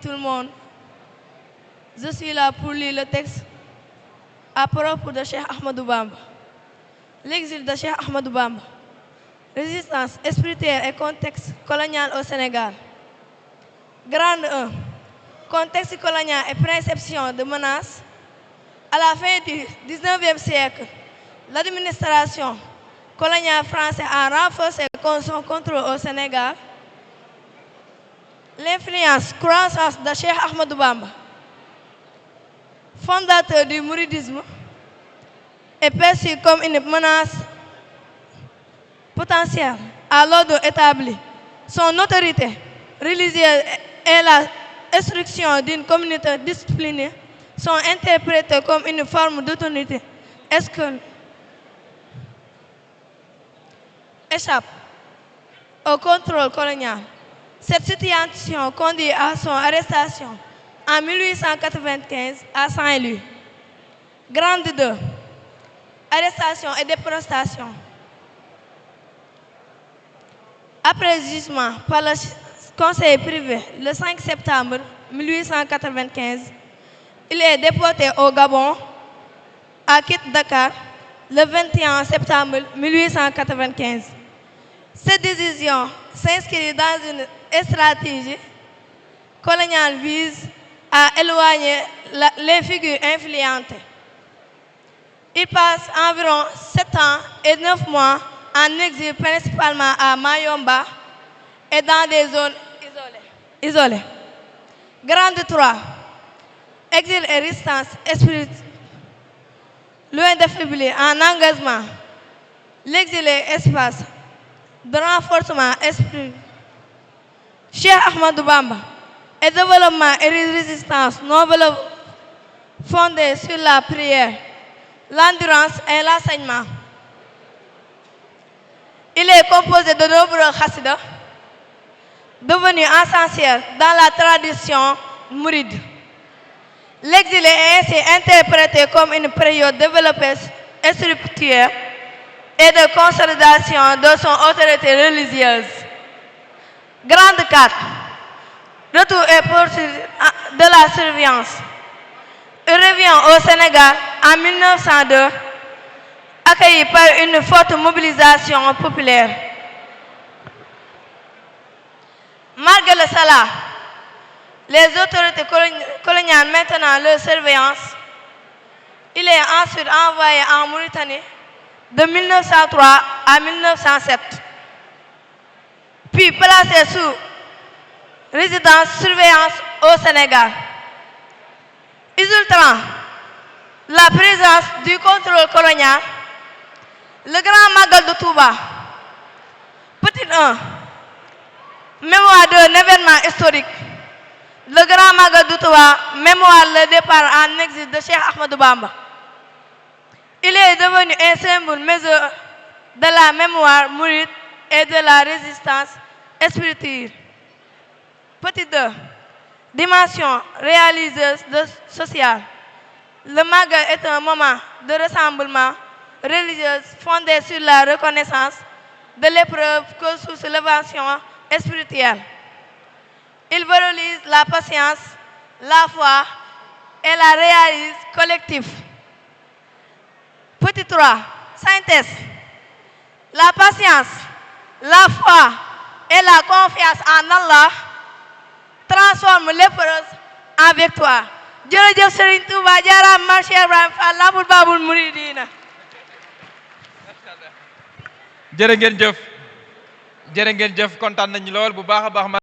Tout le monde, je suis là pour lire le texte à propos de Cheikh Ahmadou Bamba. L'exil de Cheikh Ahmadou Bamba. Résistance spirituelle et contexte colonial au Sénégal. Grande 1. Contexte colonial et perception de menaces. À la fin du 19e siècle, l'administration coloniale française a renforcé son contrôle au Sénégal. L'influence croissante de Cheikh Ahmadou Bamba, fondateur du mouridisme, est perçue comme une menace potentielle à l'ordre établi. Son autorité religieuse et la instruction d'une communauté disciplinée sont interprétées comme une forme d'autorité. Est-ce que échappe au contrôle colonial? Cette situation conduit à son arrestation en 1895 à Saint-Louis. Grande 2. Arrestation et déportation. Après jugement par le conseil privé le 5 septembre 1895, il est déporté au Gabon à Dakar le 21 septembre 1895. Cette décision s'inscrit dans une stratégie coloniale vise à éloigner les figures influentes. Il passe environ 7 ans et 9 mois en exil, principalement à Mayomba et dans des zones isolées. Grande 3. Exil et résistance spirituelle. Loin d'affaiblir en engagement, l'exil est espace de renforcement esprit. Cheikh Ahmadou Bamba et développement et résistance noble fondée sur la prière, l'endurance et l'enseignement. Il est composé de nombreux khassidas devenus essentiels dans la tradition mouride. L'exil est ainsi interprété comme une période développée et spirituelle et de consolidation de son autorité religieuse. Grande 4. Retour et poursuite de la surveillance. Il revient au Sénégal en 1902, accueilli par une forte mobilisation populaire. Malgré cela, les autorités coloniales maintenant leur surveillance. Il est ensuite envoyé en Mauritanie de 1903 à 1907. Puis placé sous résidence surveillance au Sénégal. Résultant la présence du contrôle colonial, le Grand Magal de Touba, petit 1, mémoire d'un événement historique. Le Grand Magal de Touba, mémoire le départ en exil de Cheikh Ahmadou Bamba. Il est devenu un symbole majeur de la mémoire mouride et de la résistance spirituelle. Petit 2. Dimension réaliseuse sociale. Le Magal est un moment de rassemblement religieux fondé sur la reconnaissance de l'épreuve que sous l'élévation spirituelle. Il valorise la patience, la foi et la réalisme collective. Petit 3. Synthèse. La patience, la foi et la confiance en Allah transforment l'épreuve en victoire. Jërëjëf Serigne Touba jaaraam Maam Cheikh Ibrahima Fall Lamp Baabul Muridiina. jërë ngeen jëf kontaan nañu lool bu baax a baax.